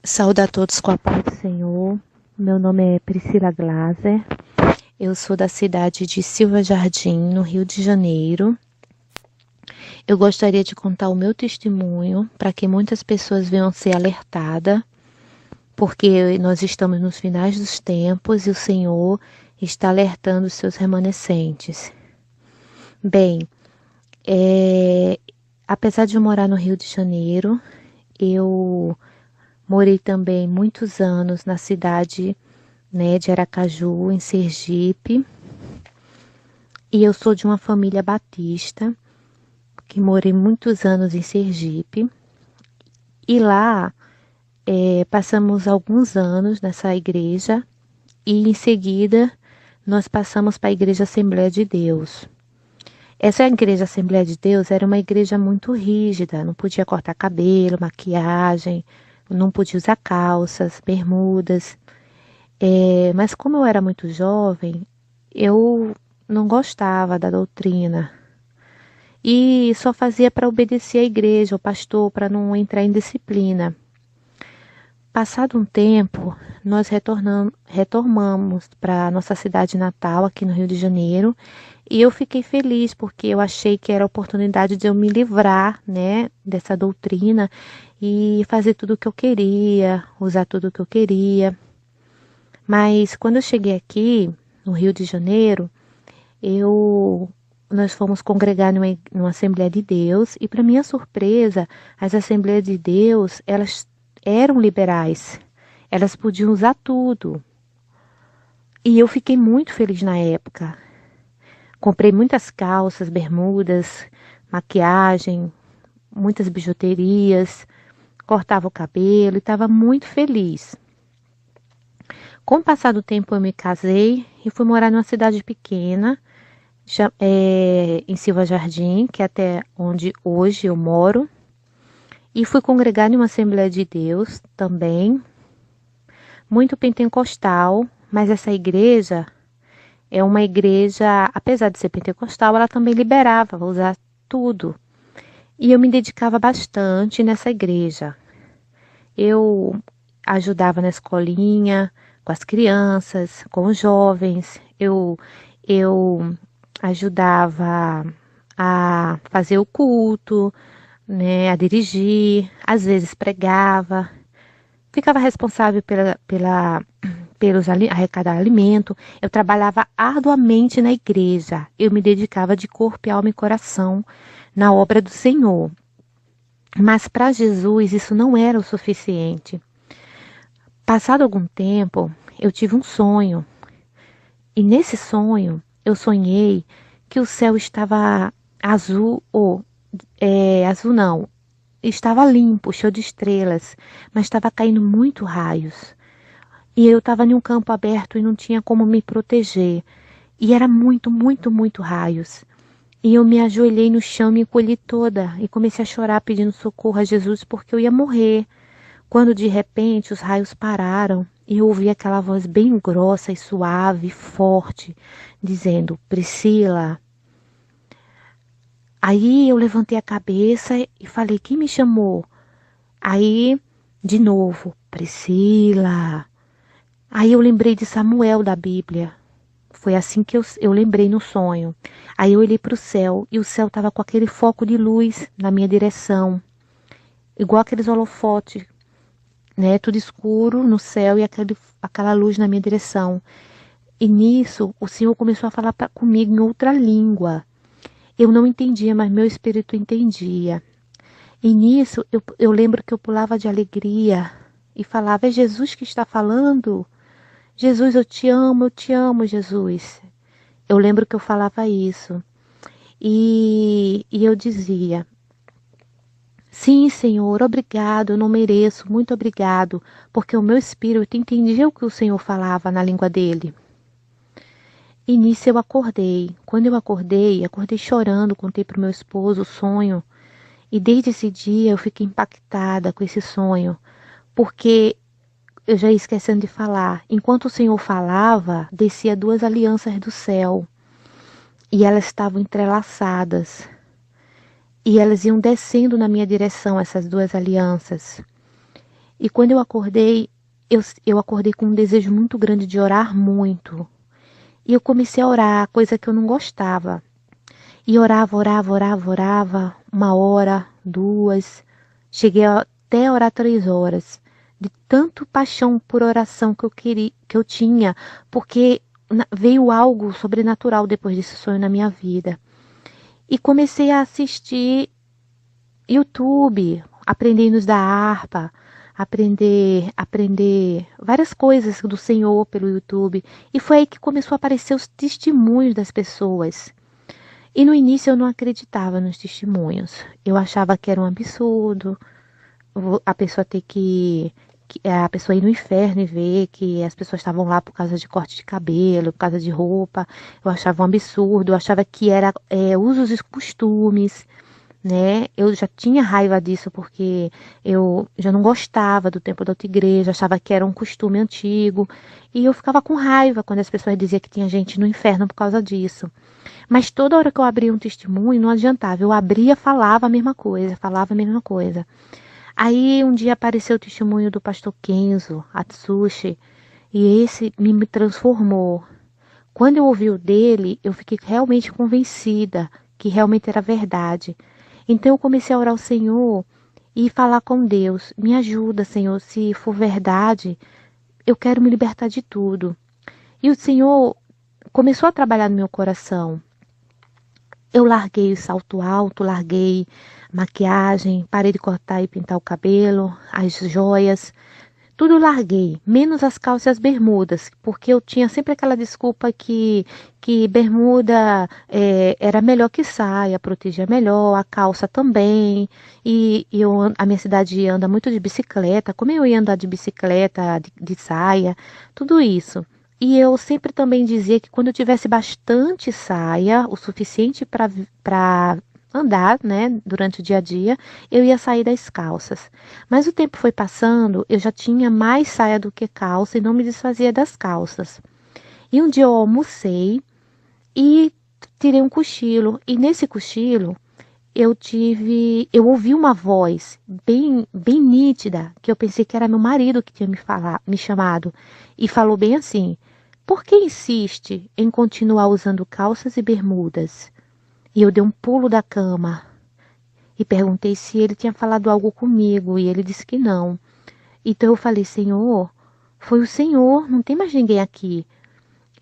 Saúde a todos com a paz do Senhor. Meu nome é Priscila Glaser. Eu sou da cidade de Silva Jardim, no Rio de Janeiro. Eu gostaria de contar o meu testemunho para que muitas pessoas venham ser alertadas, porque nós estamos nos finais dos tempos e o Senhor está alertando os seus remanescentes. Bem, apesar de eu morar no Rio de Janeiro, eu morei também muitos anos na cidade, de Aracaju, em Sergipe. E eu sou de uma família batista, que morei muitos anos em Sergipe. E lá passamos alguns anos nessa igreja e em seguida nós passamos para a Igreja Assembleia de Deus. Essa Igreja Assembleia de Deus era uma igreja muito rígida, não podia cortar cabelo, maquiagem, não podia usar calças, bermudas. Mas como eu era muito jovem, eu não gostava da doutrina. E só fazia para obedecer à igreja, ao pastor, para não entrar em disciplina. Passado um tempo, nós retornamos para a nossa cidade natal, aqui no Rio de Janeiro, e eu fiquei feliz, porque eu achei que era a oportunidade de eu me livrar, dessa doutrina e fazer tudo o que eu queria, usar tudo o que eu queria. Mas quando eu cheguei aqui, no Rio de Janeiro, nós fomos congregar numa Assembleia de Deus e, para minha surpresa, as Assembleias de Deus, elas eram liberais. Elas podiam usar tudo. E eu fiquei muito feliz na época. Comprei muitas calças, bermudas, maquiagem, muitas bijuterias, cortava o cabelo e estava muito feliz. Com o passar do tempo eu me casei e fui morar numa cidade pequena, em Silva Jardim, que é até onde hoje eu moro. E fui congregar em uma Assembleia de Deus também, muito pentecostal, mas essa igreja é uma igreja, apesar de ser pentecostal, ela também liberava, usar tudo. E eu me dedicava bastante nessa igreja. Eu ajudava na escolinha, com as crianças, com os jovens. Eu ajudava a fazer o culto, a dirigir, às vezes pregava, ficava responsável pelos arrecadar alimento. Eu trabalhava arduamente na igreja, eu me dedicava de corpo, alma e coração na obra do Senhor. Mas para Jesus isso não era o suficiente. Passado algum tempo, eu tive um sonho. E nesse sonho, eu sonhei que o céu estava azul, azul não, estava limpo, cheio de estrelas, mas estava caindo muito raios. E eu estava em um campo aberto e não tinha como me proteger. E era muito, muito, muito raios. E eu me ajoelhei no chão, me encolhi toda e comecei a chorar pedindo socorro a Jesus porque eu ia morrer. Quando de repente os raios pararam e eu ouvi aquela voz bem grossa e suave, forte, dizendo: Priscila. Aí eu levantei a cabeça e falei: quem me chamou? Aí, de novo: Priscila. Aí eu lembrei de Samuel da Bíblia. Foi assim que eu lembrei no sonho. Aí eu olhei para o céu e o céu estava com aquele foco de luz na minha direção. Igual aqueles holofotes, tudo escuro no céu e aquela luz na minha direção. E nisso o Senhor começou a falar comigo em outra língua. Eu não entendia, mas meu espírito entendia. E nisso eu lembro que eu pulava de alegria e falava: é Jesus que está falando? Jesus, eu te amo, Jesus. Eu lembro que eu falava isso. E eu dizia: sim, Senhor, obrigado, eu não mereço, muito obrigado, porque o meu espírito entendia o que o Senhor falava na língua dele. E nisso eu acordei. Quando eu acordei chorando, contei para o meu esposo o sonho. E desde esse dia eu fiquei impactada com esse sonho, porque eu já ia esquecendo de falar. Enquanto o Senhor falava, descia duas alianças do céu. E elas estavam entrelaçadas. E elas iam descendo na minha direção, essas duas alianças. E quando eu acordei, eu acordei com um desejo muito grande de orar muito. E eu comecei a orar, coisa que eu não gostava. E orava, orava, orava, orava, 1 hora, 2. Cheguei até a orar 3 horas. De tanto paixão por oração que eu queria, que eu tinha, porque veio algo sobrenatural depois desse sonho na minha vida. E comecei a assistir YouTube, aprender hinos da harpa, aprender várias coisas do Senhor pelo YouTube. E foi aí que começou a aparecer os testemunhos das pessoas. E no início eu não acreditava nos testemunhos. Eu achava que era um absurdo a pessoa ter a pessoa ir no inferno e ver que as pessoas estavam lá por causa de corte de cabelo, por causa de roupa. Eu achava um absurdo, eu achava que era usos e costumes, né? Eu já tinha raiva disso porque eu já não gostava do tempo da outra igreja, achava que era um costume antigo. E eu ficava com raiva quando as pessoas diziam que tinha gente no inferno por causa disso. Mas toda hora que eu abria um testemunho, não adiantava. Eu abria, falava a mesma coisa, falava a mesma coisa. Aí um dia apareceu o testemunho do pastor Kenzo Atsushi, e esse me transformou. Quando eu ouvi o dele, eu fiquei realmente convencida que realmente era verdade. Então eu comecei a orar ao Senhor e falar com Deus. Me ajuda, Senhor, se for verdade, eu quero me libertar de tudo. E o Senhor começou a trabalhar no meu coração. Eu larguei o salto alto, larguei maquiagem, parei de cortar e pintar o cabelo, as joias, tudo larguei, menos as calças e as bermudas, porque eu tinha sempre aquela desculpa que bermuda era melhor que saia, protegia melhor, a calça também, e a minha cidade anda muito de bicicleta, como eu ia andar de bicicleta, de saia, tudo isso. E eu sempre também dizia que quando eu tivesse bastante saia, o suficiente para andar, né, durante o dia a dia, eu ia sair das calças. Mas o tempo foi passando, eu já tinha mais saia do que calça e não me desfazia das calças. E um dia eu almocei e tirei um cochilo. E nesse cochilo, eu ouvi uma voz bem nítida, que eu pensei que era meu marido que tinha me chamado, e falou bem assim: por que insiste em continuar usando calças e bermudas? E eu dei um pulo da cama e perguntei se ele tinha falado algo comigo, e ele disse que não. Então eu falei: Senhor, foi o Senhor, não tem mais ninguém aqui.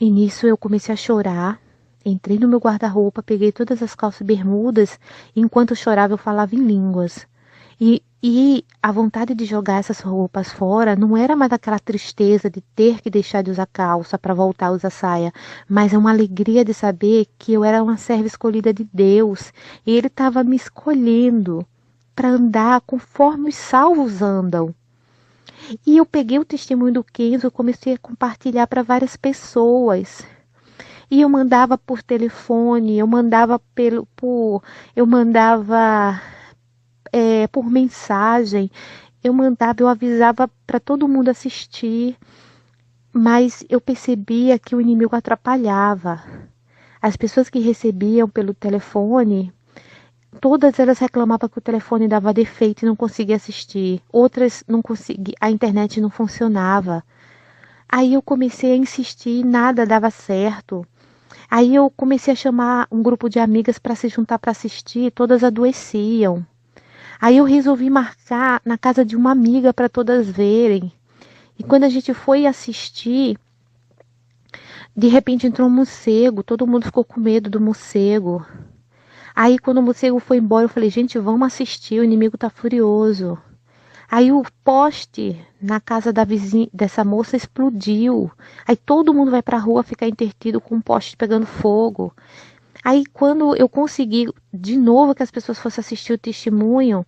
E nisso eu comecei a chorar. Entrei no meu guarda-roupa, peguei todas as calças e bermudas, e enquanto eu chorava eu falava em línguas. E a vontade de jogar essas roupas fora não era mais aquela tristeza de ter que deixar de usar calça para voltar a usar saia, mas é uma alegria de saber que eu era uma serva escolhida de Deus, e Ele estava me escolhendo para andar conforme os salvos andam. E eu peguei o testemunho do Kenzo e comecei a compartilhar para várias pessoas. E eu mandava por telefone, eu mandava por mensagem, eu avisava para todo mundo assistir, mas eu percebia que o inimigo atrapalhava. As pessoas que recebiam pelo telefone, todas elas reclamavam que o telefone dava defeito e não conseguia assistir. Outras não conseguia, a internet não funcionava. Aí eu comecei a insistir e nada dava certo. Aí eu comecei a chamar um grupo de amigas para se juntar para assistir, todas adoeciam. Aí eu resolvi marcar na casa de uma amiga para todas verem. E quando a gente foi assistir, de repente entrou um morcego, todo mundo ficou com medo do morcego. Aí quando o morcego foi embora, eu falei: gente, vamos assistir, o inimigo tá furioso. Aí o poste na casa da vizinha, dessa moça, explodiu. Aí todo mundo vai pra rua ficar intertido com o poste pegando fogo. Aí quando eu consegui de novo que as pessoas fossem assistir o testemunho,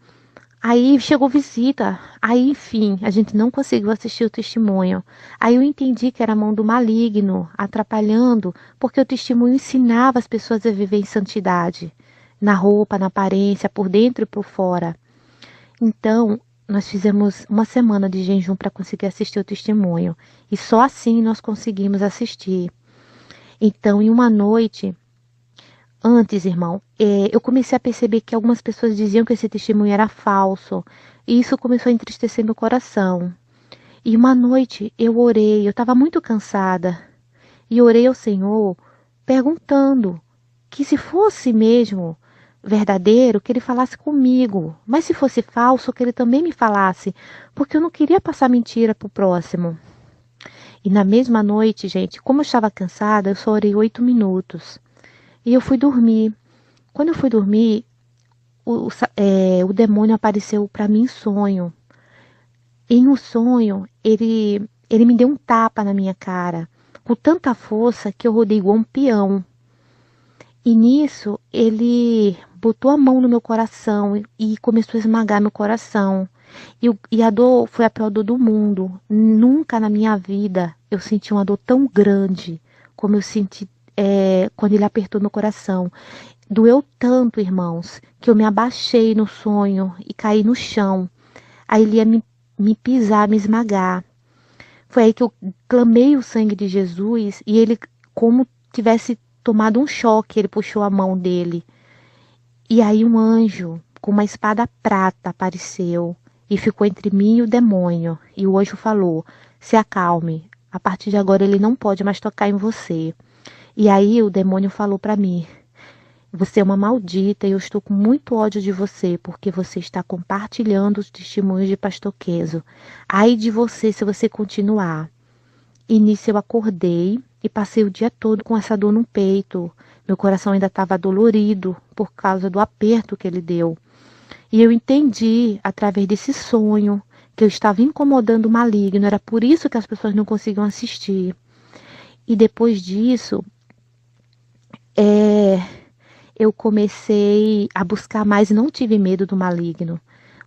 aí chegou visita. Aí, enfim, a gente não conseguiu assistir o testemunho. Aí eu entendi que era a mão do maligno atrapalhando, porque o testemunho ensinava as pessoas a viver em santidade, na roupa, na aparência, por dentro e por fora. Então, nós fizemos uma semana de jejum para conseguir assistir o testemunho. E só assim nós conseguimos assistir. Então, em uma noite, Antes, irmão, eu comecei a perceber que algumas pessoas diziam que esse testemunho era falso. E isso começou a entristecer meu coração. E uma noite eu orei, eu estava muito cansada. E orei ao Senhor perguntando que se fosse mesmo verdadeiro, que ele falasse comigo. Mas se fosse falso, que ele também me falasse. Porque eu não queria passar mentira pro próximo. E na mesma noite, gente, como eu estava cansada, eu só orei 8 minutos. E eu fui dormir. Quando eu fui dormir, o demônio apareceu para mim em sonho. E no sonho, ele me deu um tapa na minha cara, com tanta força que eu rodei igual um peão. E nisso, ele botou a mão no meu coração e começou a esmagar meu coração. E a dor foi a pior dor do mundo. Nunca na minha vida eu senti uma dor tão grande como eu senti quando ele apertou meu coração. Doeu tanto, irmãos, que eu me abaixei no sonho e caí no chão. Aí ele ia me pisar, me esmagar. Foi aí que eu clamei o sangue de Jesus e ele, como tivesse tomado um choque, ele puxou a mão dele. E aí um anjo com uma espada prata apareceu e ficou entre mim e o demônio. E o anjo falou: se acalme, a partir de agora ele não pode mais tocar em você. E aí o demônio falou para mim: você é uma maldita e eu estou com muito ódio de você, porque você está compartilhando os testemunhos de Pastor Keso. Ai de você se você continuar. E nisso eu acordei e passei o dia todo com essa dor no peito. Meu coração ainda estava dolorido por causa do aperto que ele deu. E eu entendi, através desse sonho, que eu estava incomodando o maligno. Era por isso que as pessoas não conseguiam assistir. E depois disso, eu comecei a buscar mais e não tive medo do maligno.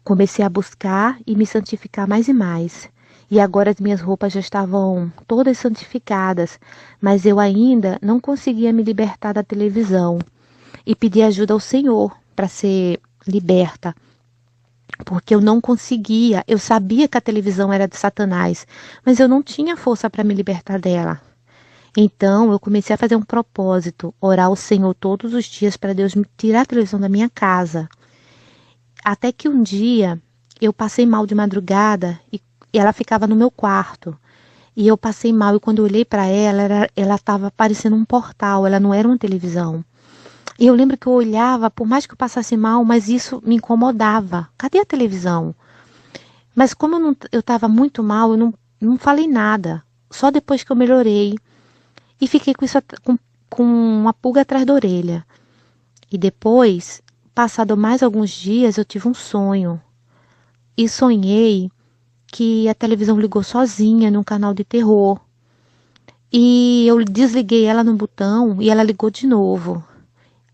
Comecei a buscar e me santificar mais e mais. E agora as minhas roupas já estavam todas santificadas, mas eu ainda não conseguia me libertar da televisão. E pedi ajuda ao Senhor para ser liberta, porque eu não conseguia. Eu sabia que a televisão era de Satanás, mas eu não tinha força para me libertar dela. Então eu comecei a fazer um propósito, orar ao Senhor todos os dias para Deus me tirar a televisão da minha casa. Até que um dia eu passei mal de madrugada e ela ficava no meu quarto. E eu passei mal e quando eu olhei para ela estava parecendo um portal, ela não era uma televisão. E eu lembro que eu olhava, por mais que eu passasse mal, mas isso me incomodava. Cadê a televisão? Mas como eu estava muito mal, eu não falei nada. Só depois que eu melhorei. E fiquei com isso com uma pulga atrás da orelha. E depois, passado mais alguns dias, eu tive um sonho. E sonhei que a televisão ligou sozinha num canal de terror. E eu desliguei ela no botão e ela ligou de novo.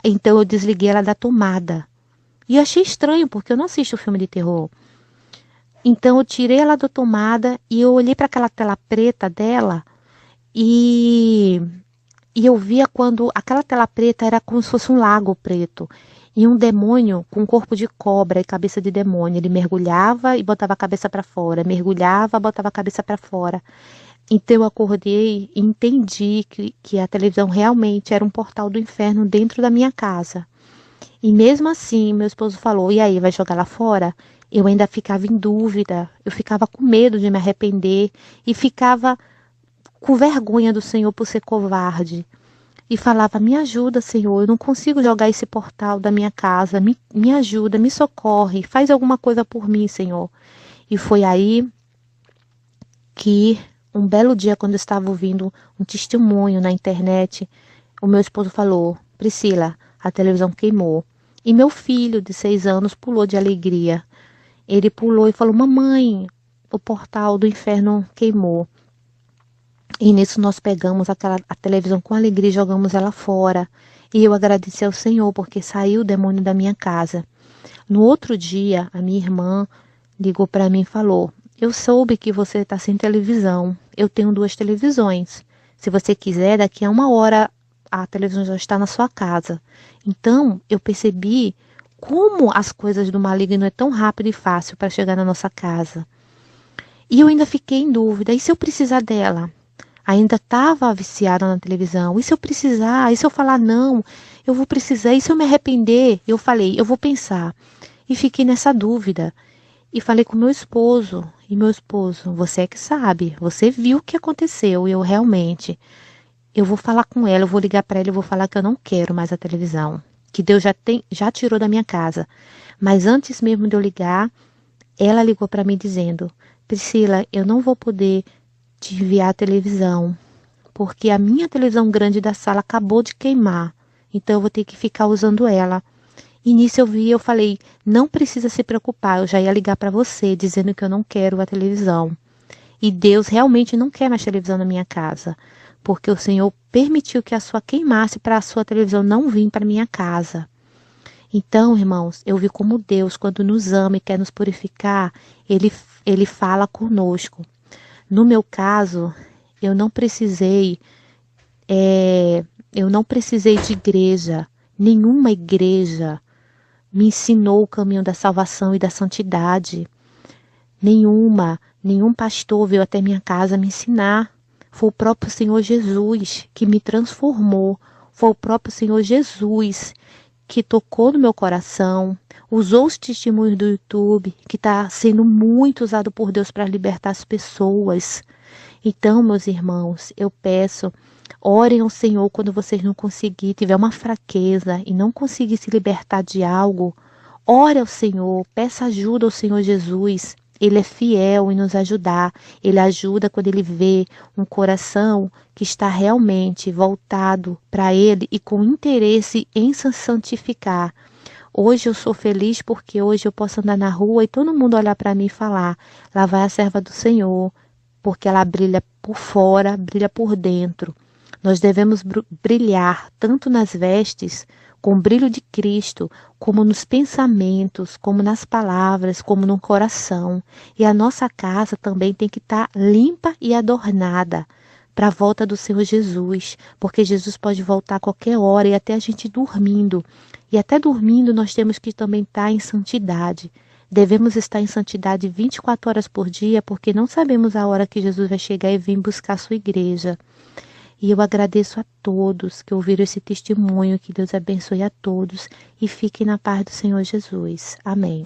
Então eu desliguei ela da tomada. E eu achei estranho, porque eu não assisto filme de terror. Então eu tirei ela da tomada e eu olhei para aquela tela preta dela e eu via quando aquela tela preta era como se fosse um lago preto. E um demônio com corpo de cobra e cabeça de demônio. Ele mergulhava e botava a cabeça para fora. Mergulhava, botava a cabeça para fora. Então eu acordei e entendi que a televisão realmente era um portal do inferno dentro da minha casa. E mesmo assim, meu esposo falou: e aí, vai jogar lá fora? Eu ainda ficava em dúvida. Eu ficava com medo de me arrepender. E ficava com vergonha do Senhor por ser covarde. E falava: me ajuda, Senhor, eu não consigo jogar esse portal da minha casa, me ajuda, me socorre, faz alguma coisa por mim, Senhor. E foi aí que, um belo dia, quando eu estava ouvindo um testemunho na internet, o meu esposo falou: Priscila, a televisão queimou. E meu filho, de 6 anos, pulou de alegria. Ele pulou e falou: mamãe, o portal do inferno queimou. E nisso nós pegamos a televisão com alegria e jogamos ela fora. E eu agradeci ao Senhor porque saiu o demônio da minha casa. No outro dia, a minha irmã ligou para mim e falou: eu soube que você está sem televisão. Eu tenho 2 televisões. Se você quiser, daqui a 1 hora a televisão já está na sua casa. Então, eu percebi como as coisas do maligno é tão rápido e fácil para chegar na nossa casa. E eu ainda fiquei em dúvida: e se eu precisar dela? Ainda estava viciada na televisão. E se eu precisar? E se eu falar não? Eu vou precisar. E se eu me arrepender? Eu falei, eu vou pensar. E fiquei nessa dúvida. E falei com meu esposo. E meu esposo, você é que sabe. Você viu o que aconteceu. E eu realmente. Eu vou falar com ela. Eu vou ligar para ela. Eu vou falar que eu não quero mais a televisão. Que Deus já tirou da minha casa. Mas antes mesmo de eu ligar, ela ligou para mim dizendo, Priscila, eu não vou poder te enviar a televisão, porque a minha televisão grande da sala acabou de queimar, então eu vou ter que ficar usando ela. E nisso eu falei, não precisa se preocupar, eu já ia ligar para você, dizendo que eu não quero a televisão. E Deus realmente não quer mais televisão na minha casa, porque o Senhor permitiu que a sua queimasse para a sua televisão não vir para minha casa. Então, irmãos, eu vi como Deus, quando nos ama e quer nos purificar, Ele fala conosco. No meu caso, eu não precisei de igreja. Nenhuma igreja me ensinou o caminho da salvação e da santidade. Nenhum pastor veio até minha casa me ensinar. Foi o próprio Senhor Jesus que me transformou. Foi o próprio Senhor Jesus que tocou no meu coração, usou os testemunhos do YouTube, que está sendo muito usado por Deus para libertar as pessoas. Então, meus irmãos, eu peço, orem ao Senhor quando vocês não conseguirem, tiver uma fraqueza e não conseguir se libertar de algo, ore ao Senhor, peça ajuda ao Senhor Jesus. Ele é fiel em nos ajudar. Ele ajuda quando ele vê um coração que está realmente voltado para ele e com interesse em se santificar. Hoje eu sou feliz porque hoje eu posso andar na rua e todo mundo olhar para mim e falar, lá vai a serva do Senhor, porque ela brilha por fora, brilha por dentro. Nós devemos brilhar tanto nas vestes, com o brilho de Cristo, como nos pensamentos, como nas palavras, como no coração. E a nossa casa também tem que estar limpa e adornada para a volta do Senhor Jesus, porque Jesus pode voltar a qualquer hora e até a gente dormindo. E até dormindo nós temos que também estar em santidade. Devemos estar em santidade 24 horas por dia, porque não sabemos a hora que Jesus vai chegar e vir buscar a sua igreja. E eu agradeço a todos que ouviram esse testemunho, que Deus abençoe a todos e fiquem na paz do Senhor Jesus. Amém.